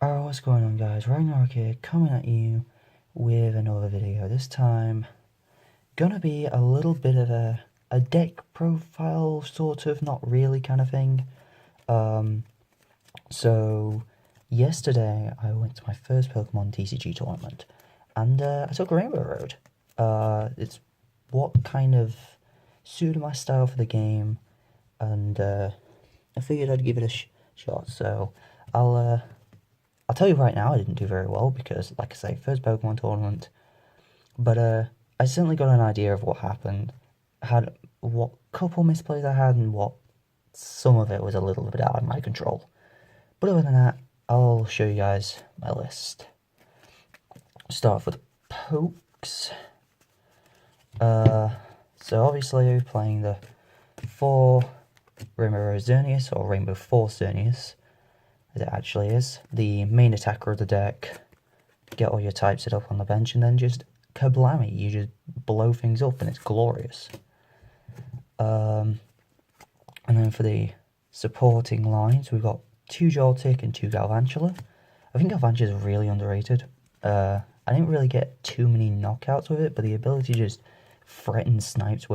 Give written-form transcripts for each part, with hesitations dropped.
Oh, what's going on, guys? Ragnarok here, coming at you with another video. This time, gonna be a little bit of a deck profile, sort of, not really kind of thing. So, yesterday I went to my first Pokemon TCG tournament, and I took Rainbow Road. It's what kind of suited my style for the game, and I figured I'd give it a shot. So, I'll I'll tell you right now, I didn't do very well because, like I say, first Pokemon tournament. But I certainly got an idea of what happened, had what couple misplays I had, and what some of it was a little bit out of my control. But other than that, I'll show you guys my list. Start off with Pokes. So obviously we're playing the 4 Rainbow Rose Xerneas, or Rainbow Force Xerneas, as it actually is. The main attacker of the deck. Get all your types set up on the bench, and then just kablammy, you just blow things up, and it's glorious. And then for the supporting lines, we've got 2 Joltik and 2 Galvantula. I think Galvantula is really underrated. I didn't really get too many knockouts with it, but the ability to just threaten snipes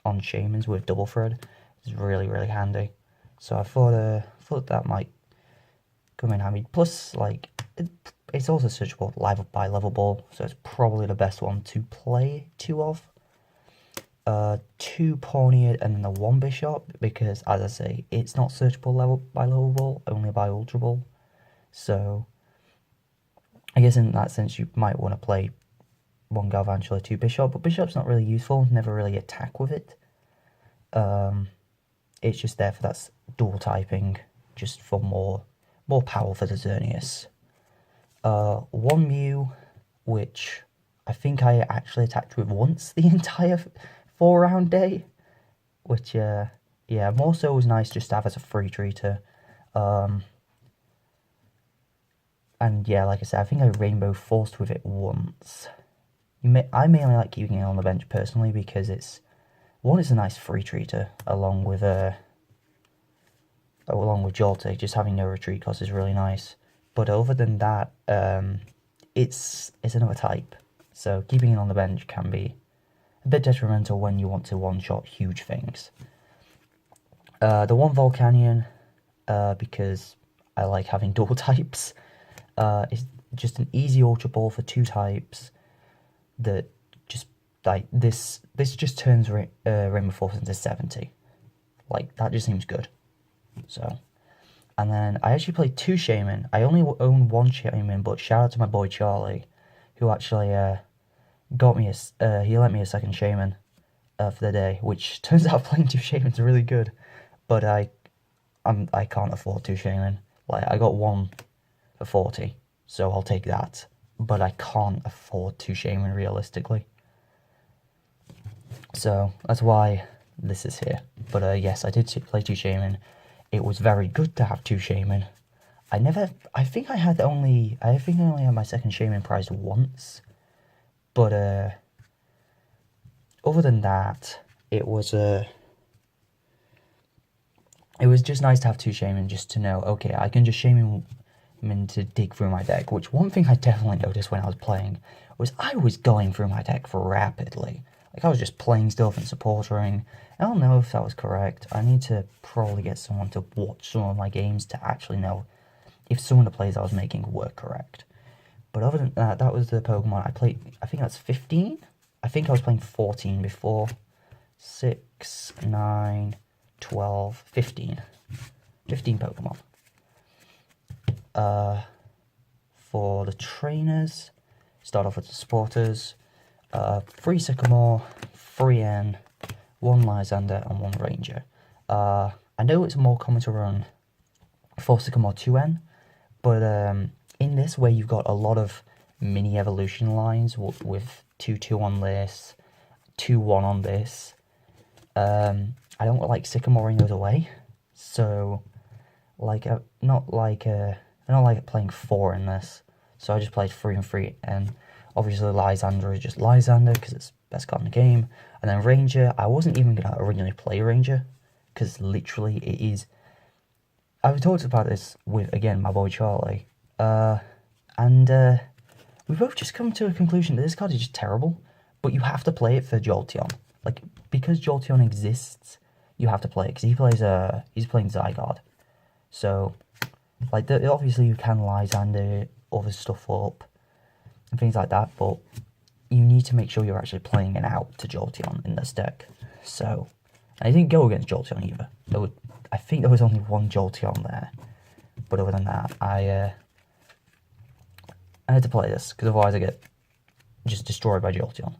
on Shamans with double thread is really, really handy. So I thought that might come in handy. Plus, like, it's also searchable by level ball, so it's probably the best one to play 2 of. 2 Pawniard and then the 1 Bishop, because as I say, it's not searchable by level ball, only by Ultra Ball. So I guess in that sense you might want to play 1 Galvantula, 2 Bishop, but Bishop's not really useful, never really attack with it. It's just there for that dual typing, just for more power for the Xerneas. 1 Mew, which I think I actually attacked with once the entire 4-round day, which, yeah, more so was nice just to have as a free treater. And yeah, like I said, I think I Rainbow Forced with it once. I mainly like keeping it on the bench personally because it's a nice free treater along with Joltik. Just having no retreat cost is really nice. But other than that, it's another type, so keeping it on the bench can be a bit detrimental when you want to one-shot huge things. The 1 Volcanion, because I like having dual types, is just an easy Ultra Ball for 2 types that just, like, this just turns Rainbow Force into 70. Like, that just seems good. So, and then I actually played 2 Shaman. I only own 1 Shaman, but shout out to my boy Charlie, who actually got me he lent me a second Shaman for the day, which turns out playing 2 Shamans are really good. But I can't afford 2 Shaman. Like, I got 1 for 40, so I'll take that. But I can't afford 2 Shaman realistically. So that's why this is here. But yes, I did play 2 Shaman. It was very good to have 2 Shaman. I think I only had my second Shaman prize once. But other than that, it was just nice to have 2 Shaman, just to know, okay, I can just Shaman him to dig through my deck. Which, one thing I definitely noticed when I was playing was I was going through my deck rapidly. Like, I was just playing stuff and supporting. I don't know if that was correct. I need to probably get someone to watch some of my games to actually know if some of the plays I was making were correct. But other than that, that was the Pokemon I played. I think that's 15. I think I was playing 14 before. 6, 9, 12, 15. 15 Pokemon. For the trainers, start off with the supporters. 3 Sycamore, 3 N, 1 Lysander, and 1 Ranger. I know it's more common to run 4 Sycamore 2N, but in this way you've got a lot of mini evolution lines with 2-2 on this, 2-1 on this. I don't like Sycamoring those away, so like I don't like playing 4 in this, so I just played 3 and 3, and obviously Lysander is just Lysander because it's best card in the game. And then Ranger, I wasn't even going to originally play Ranger because literally it is... I've talked about this with, again, my boy Charlie. And we both just come to a conclusion that this card is just terrible, but you have to play it for Jolteon. Like, because Jolteon exists, you have to play it, because he's playing Zygarde. So, like, obviously you can Lysander other stuff up and things like that, but you need to make sure you're actually playing it out to Jolteon in this deck. So, and I didn't go against Jolteon either. I think there was only one Jolteon there, but other than that, I had to play this, because otherwise I get just destroyed by Jolteon.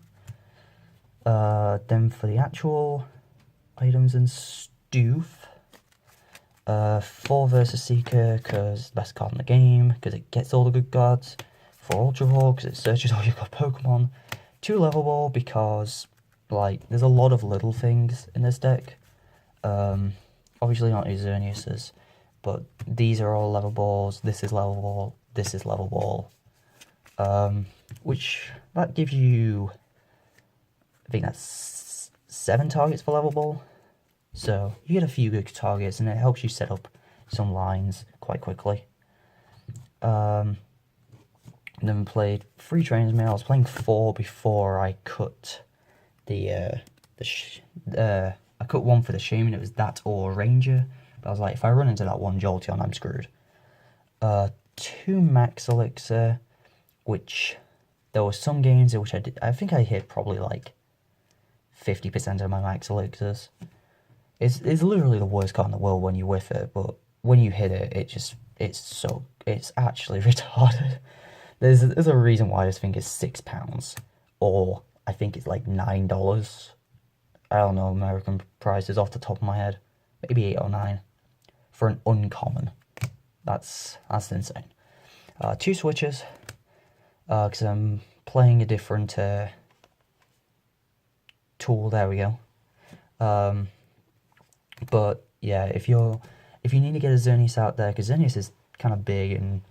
Then for the actual items and stuff, 4 versus Seeker, because the best card in the game, because it gets all the good cards. 4 Ultra Ball, because it searches all your good Pokemon. 2 Level Ball, because, like, there's a lot of little things in this deck. Obviously not Xerneas's, but these are all Level Balls, this is Level Ball, this is Level Ball. Which, that gives you, I think that's 7 targets for Level Ball. So, you get a few good targets, and it helps you set up some lines quite quickly. Then played 3 Trainers Mail. I was playing 4 before I cut I cut 1 for the Shaman. It was that or Ranger. But I was like, if I run into that one Jolteon, I'm screwed. 2 Max Elixir, which there were some games in which I think I hit probably like 50% of my Max Elixirs. It's literally the worst card in the world when you whiff it, but when you hit it, it's actually retarded. There's a reason why this thing is £6, or I think it's like $9. I don't know American prices off the top of my head, maybe 8 or 9 for an uncommon. That's insane. 2 switches, because I'm playing a different tool. There we go. But yeah, if you need to get a Xerneas out there, because Xerneas is kind of big and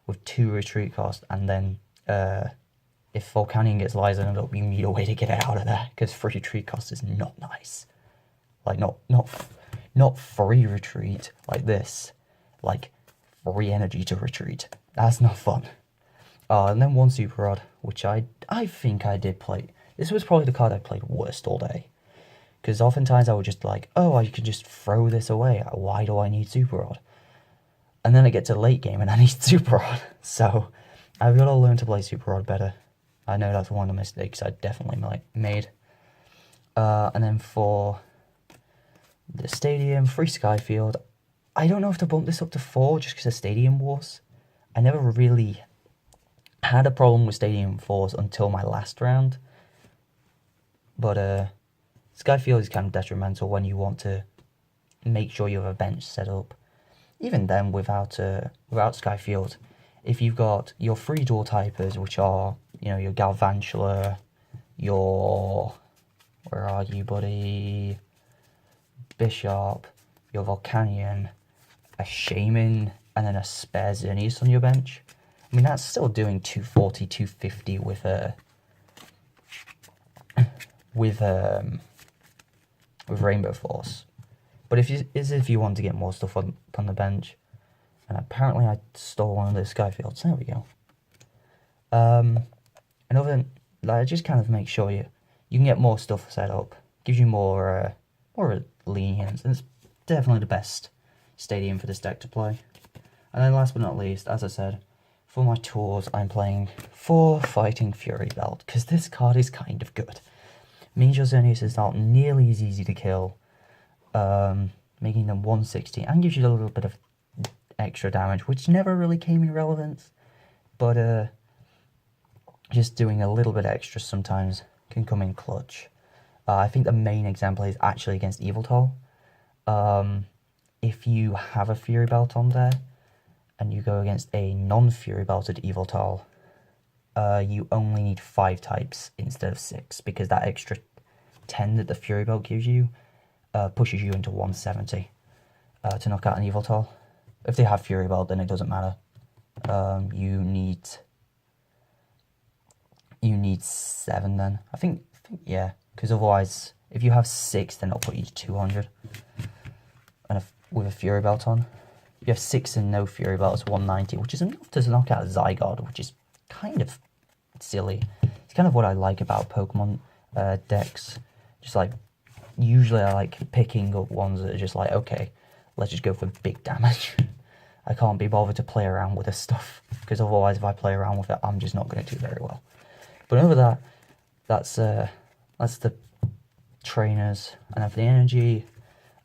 with 2 retreat cost, and then if Volcanion gets Lysander up, you need a way to get it out of there, because 3 retreat cost is not nice. Like, not free retreat like this, like free energy to retreat. That's not fun. And then 1 Super Rod, which I think I did play. This was probably the card I played worst all day, because oftentimes I would just like, oh, I could just throw this away. Why do I need Super Rod? And then I get to late game and I need Super Rod. So I've got to learn to play Super Rod better. I know that's one of the mistakes I definitely made. And then for the Stadium, 3 Skyfield. I don't know if to bump this up to 4 just because of Stadium Wars. I never really had a problem with Stadium Wars until my last round. But Skyfield is kind of detrimental when you want to make sure you have a bench set up. Even then, without Skyfield, if you've got your 3 dual typers, which are, your Galvantula, your, where are you, buddy? Bishop, your Volcanion, a Shaman, and then a spare Xerneas on your bench. I mean, that's still doing 240, 250 with Rainbow Force. But if you want to get more stuff on the bench, and apparently I stole one of those Skyfields. There we go. And other than that, just kind of make sure you can get more stuff set up. Gives you more lenience, and it's definitely the best Stadium for this deck to play. And then last but not least, as I said, for my tours, I'm playing 4 Fighting Fury Belt, because this card is kind of good. Means your Xerneas is not nearly as easy to kill, making them 160, and gives you a little bit of extra damage, which never really came in relevance, but just doing a little bit extra sometimes can come in clutch. I think the main example is actually against Yveltal. If you have a Fury Belt on there, and you go against a non-Fury Belted Yveltal, you only need 5 types instead of 6, because that extra 10 that the Fury Belt gives you pushes you into 170 to knock out an Yveltal. If they have Fury Belt, then it doesn't matter. You need 7 then. I think yeah, because otherwise, if you have 6, then it'll put you to 200. And with a Fury Belt on. You have 6 and no Fury Belt, it's 190, which is enough to knock out Zygarde, which is kind of silly. It's kind of what I like about Pokemon decks. Just like, usually I like picking up ones that are just like, okay, let's just go for big damage. I can't be bothered to play around with this stuff, because otherwise if I play around with it, I'm just not going to do very well. But over that, that's the trainers. And for the energy,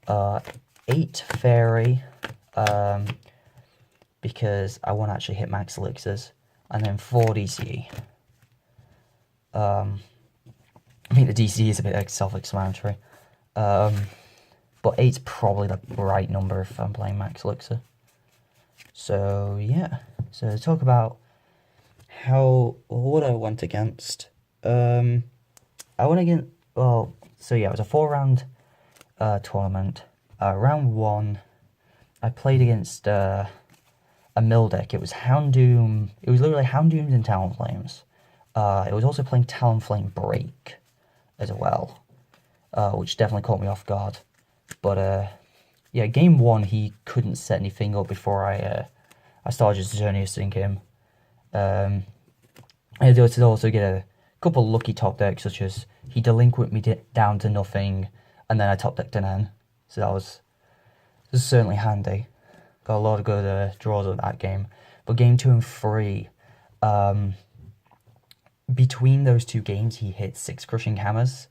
8 Fairy, because I want to actually hit max elixirs, and then 4 DCE. I think the DCE is a bit self-explanatory, but 8's probably the right number if I'm playing max elixir. So yeah, so to talk about what I went against. I went against, well, so yeah, it was a 4-round tournament. Round 1, I played against a mill deck. It was Houndoom. It was literally Houndooms and Talonflames. It was also playing Talonflame Break as well, which definitely caught me off guard. But yeah, game 1 he couldn't set anything up before I started just Xerneasing him. I did also get a couple lucky top decks, such as he delinquent me down to nothing, and then I top decked an N. So that was certainly handy. Got a lot of good draws on that game. But game 2 and 3, between those 2 games, he hit 6 crushing hammers,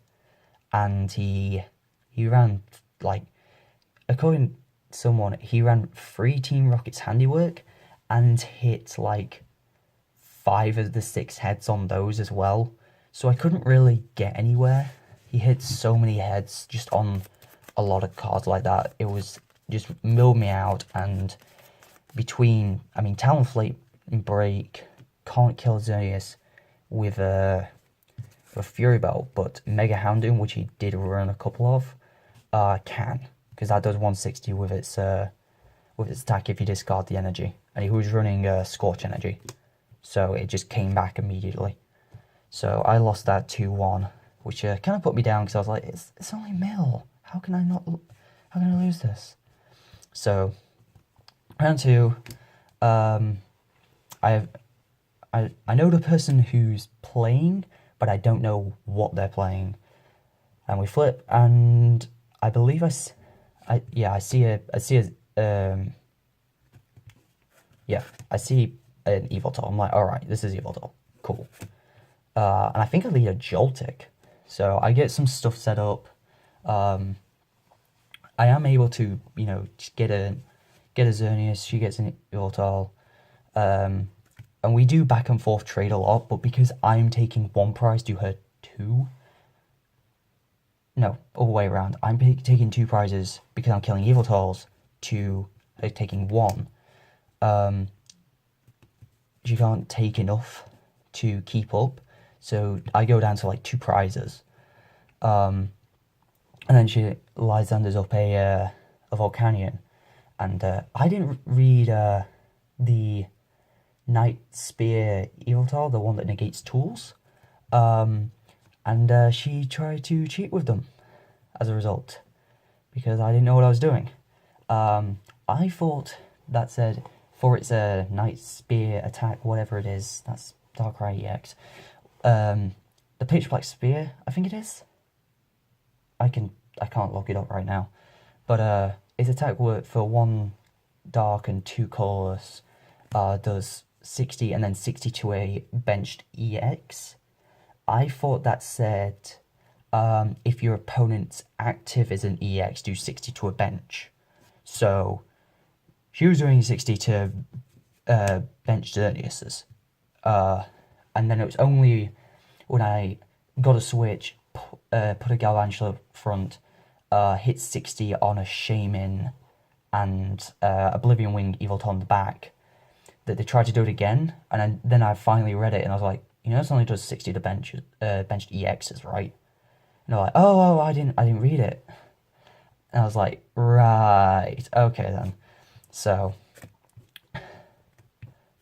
and he ran, like, according to someone, he ran 3 Team Rocket's handiwork and hit like 5 of the 6 heads on those as well. So I couldn't really get anywhere. He hit so many heads just on a lot of cards like that. It was just milled me out. And between, I mean, Talonflame Break can't kill Xerneas with a Fury Belt, but Mega Houndoom, which he did run a couple of, can, because that does 160 with its attack if you discard the energy. And he was running Scorch Energy, so it just came back immediately. So I lost that 2-1, which kind of put me down, because I was like, it's only mill. How can I lose this? So round 2, I know the person who's playing, but I don't know what they're playing. And we flip, and I believe I see an Evoltol. I'm like, alright, this is Evoltol. Cool. And I think I lead a Joltik. So I get some stuff set up. I am able to, just get a Xerneas, she gets an Evoltol. And we do back and forth trade a lot, but because I'm taking 1 prize to her 2... No, other way around. I'm taking 2 prizes because I'm killing Evoltols to her taking 1. She can't take enough to keep up, so I go down to like 2 prizes. And then she Lysanders up a Volcanion, and I didn't read the Night Spear Evoltol, the one that negates tools, and she tried to cheat with them as a result, because I didn't know what I was doing. I thought that said, for its Night Spear attack, whatever it is, that's Darkrai EX, the Pitch Black Spear, I think it is. I can't look it up right now, but its attack work for 1 dark and 2 colorless does 60 and then 60 to a benched EX. I thought that said if your opponent's active is an EX, do 60 to a bench. So she was doing 60 to bench Xerneas's. And then it was only when I got a switch, put a Galvantula front, hit 60 on a Shaman and Oblivion Wing Evoltol on the back, that they tried to do it again. And then I finally read it and I was like, this only does 60 to benched EXs, right? And they're like, oh, I didn't read it. And I was like, right, okay then. So,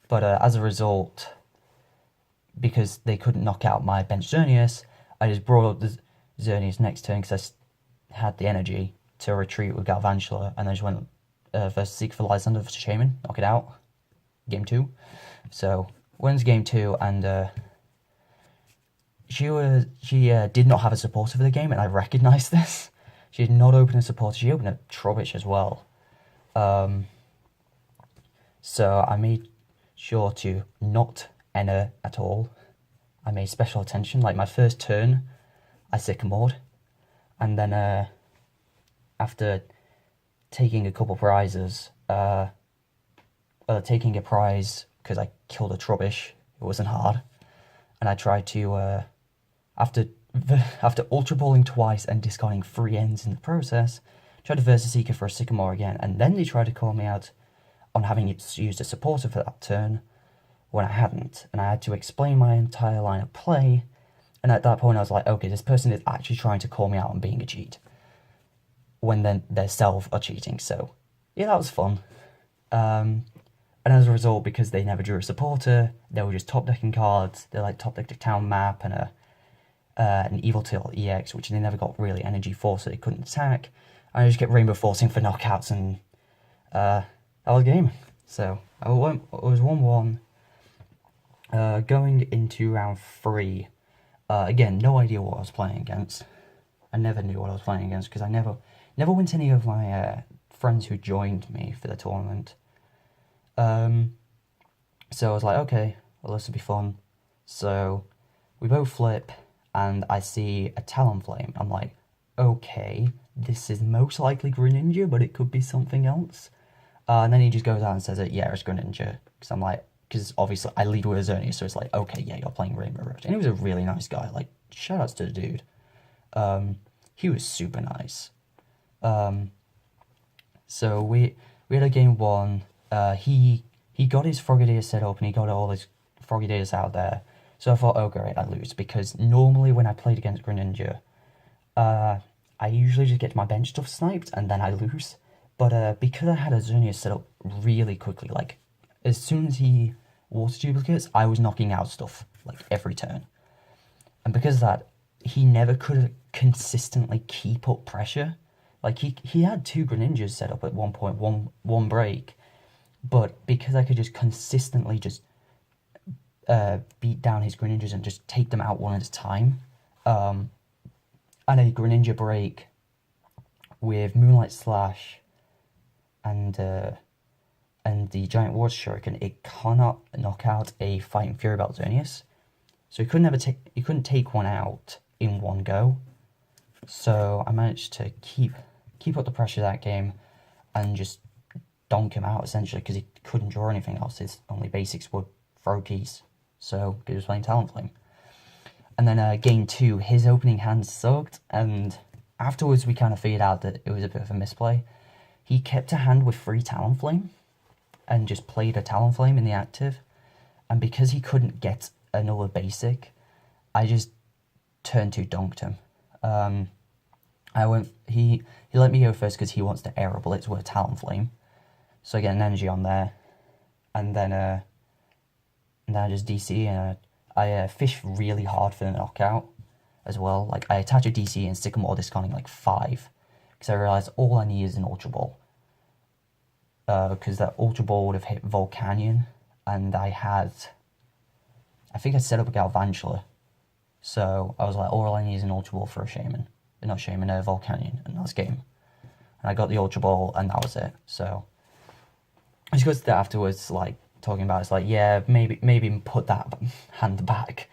but as a result, because they couldn't knock out my bench Xerneas, I just brought up the Xerneas next turn because I had the energy to retreat with Galvantula, and I just went versus Seek for Lysander versus Shaman, knock it out. Game 2. So wins game 2, and she did not have a supporter for the game, and I recognised this. She did not open a supporter. She opened a Trubbish as well. So I made sure to not enter at all. I made special attention. Like my first turn, I Sycamored, and then after taking a couple prizes, taking a prize because I killed a Trubbish, it wasn't hard, and I tried to after Ultra Balling twice and discarding 3 ends in the process, tried to Versus Seeker for a Sycamore again, and then they tried to call me out on having used a supporter for that turn when I hadn't, and I had to explain my entire line of play, and at that point I was like, okay, this person is actually trying to call me out on being a cheat, when then their self are cheating, so yeah, that was fun. And as a result, because they never drew a supporter, they were just top decking cards. They like top decked a town map and an Evil Tail EX, which they never got really energy for, so they couldn't attack. I just kept Rainbow Forcing for knockouts, and that was the game. So it was 1-1. Going into round 3, again, no idea what I was playing against. I never knew what I was playing against because I never went to any of my friends who joined me for the tournament. So I was like, okay, well, this will be fun. So we both flip, and I see a Talonflame. I'm like, okay, this is most likely Greninja, but it could be something else. And then he just goes out and says, yeah, it's Greninja. Because obviously I lead with Azernia, so it's like, okay, yeah, you're playing Rainbow Road. And he was a really nice guy. Like, shout outs to the dude. He was super nice. So we had a game 1. He got his Frogadier set up, and he got all his Frogadiers out there. So I thought, oh great, I lose, because normally when I played against Greninja, I usually just get my bench stuff sniped and then I lose. But because I had Azernia set up really quickly, like as soon as he water duplicates, I was knocking out stuff like every turn. And because of that, he never could consistently keep up pressure. Like he had 2 Greninjas set up at one point, one break, but because I could just consistently just beat down his Greninjas and just take them out one at a time, and a Greninja break with Moonlight Slash and the Giant Water Shuriken, it cannot knock out a Fighting Fury Belt Xerneas. So he couldn't take one out in one go. So I managed to keep up the pressure that game and just donk him out essentially because he couldn't draw anything else. His only basics were throw keys. So he was playing Talonflame. And then game 2, his opening hand sucked, and afterwards we kind of figured out that it was a bit of a misplay. He kept a hand with 3 Talonflame and just played a Talonflame in the active, and because he couldn't get another basic, I just turn 2 donked him. He let me go first because he wants to Aero Blitz with a Talonflame, so I get an energy on there, and then I just DC, and I fish really hard for the knockout as well. Like I attach a DC and Sycamore discounting like 5 because I realized all I need is an Ultra Ball. Because that Ultra Ball would have hit Volcanion, and I think I set up a Galvantula. So I was like, all I need is an Ultra Ball for a Shaman. Not Shaman, Volcanion, and that's game. And I got the Ultra Ball, and that was it. So I just got to that afterwards, like, talking about it's like, yeah, maybe put that hand back.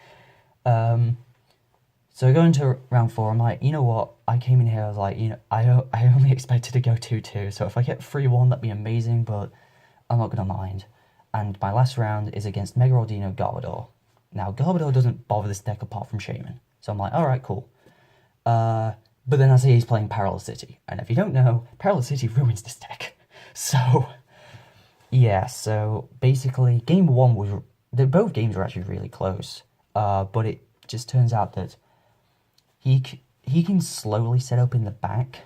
So going to round 4, I'm like, you know what? I came in here, I was like, I only expected to go 2-2, so if I get 3-1, that'd be amazing, but I'm not gonna mind. And my last round is against Mega Rodino Garbodor. Now, Garbodor doesn't bother this deck apart from Shaman, so I'm like, alright, cool. But then I see he's playing Parallel City, and if you don't know, Parallel City ruins this deck. So yeah, so basically, game 1 both games were actually really close, but it just turns out that he can slowly set up in the back,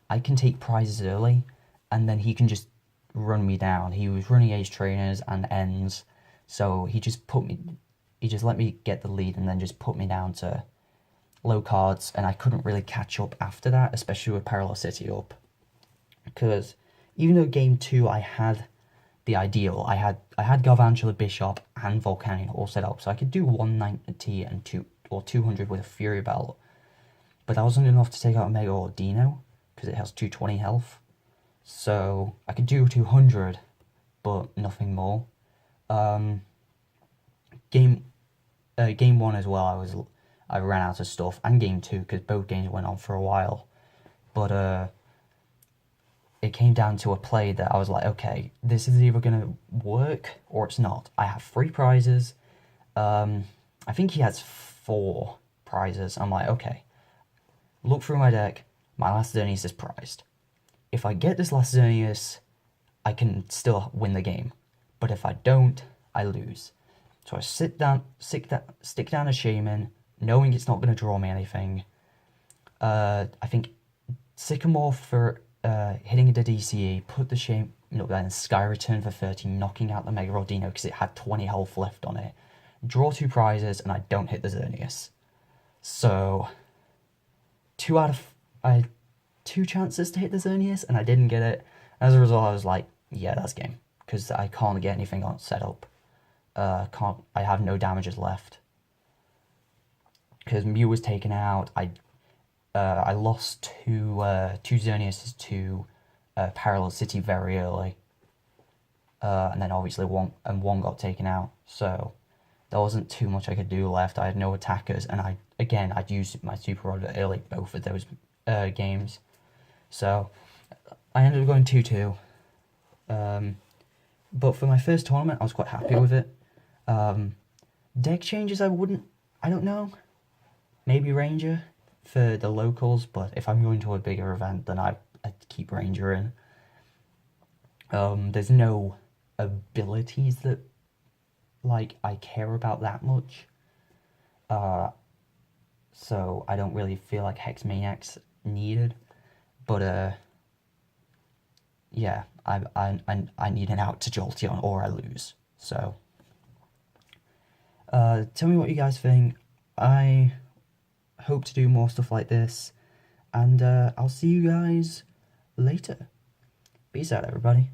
I can take prizes early, and then he can just run me down. He was running Ace Trainers and Ends, so he just let me get the lead and then just put me down to low cards, and I couldn't really catch up after that, especially with Parallel City up, because even though game 2 I had the ideal, I had Garvantula Bishop and Volcanion all set up, so I could do 190 and 200 with a Fury Belt, but that wasn't enough to take out a Mega or Dino because it has 220 health. So I could do 200, but nothing more. Game 1 as well, I ran out of stuff, and game 2 because both games went on for a while. But it came down to a play that I was like, okay, this is either gonna work or it's not. I have 3 prizes. I think he has 4 prizes. I'm like, okay. Look through my deck. My last Xerneas is prized. If I get this last Xerneas, I can still win the game. But if I don't, I lose. So I stick down a Shaman, knowing it's not going to draw me anything. I think Sycamore for hitting the DCE, put the Shaman, then Sky Return for 30, knocking out the Mega Rodino because it had 20 health left on it. Draw 2 prizes, and I don't hit the Xerneas. So, I had 2 chances to hit the Xerneas, and I didn't get it. As a result, I was like, yeah, that's game. Because I can't get anything on set up. I have no damages left. Because Mew was taken out, I lost two Xerneas to Parallel City very early. And then obviously one got taken out. So there wasn't too much I could do left. I had no attackers, and I'd used my Super Rod early both of those games. So I ended up going 2-2. But for my first tournament, I was quite happy with it. Deck changes, I don't know. Maybe Ranger for the locals, but if I'm going to a bigger event, then I'd keep Ranger in. There's no abilities that I care about that much. So I don't really feel like Hex Maniac's needed. But yeah, I need an out to Jolteon or I lose. So tell me what you guys think. I hope to do more stuff like this, and I'll see you guys later. Peace out, everybody.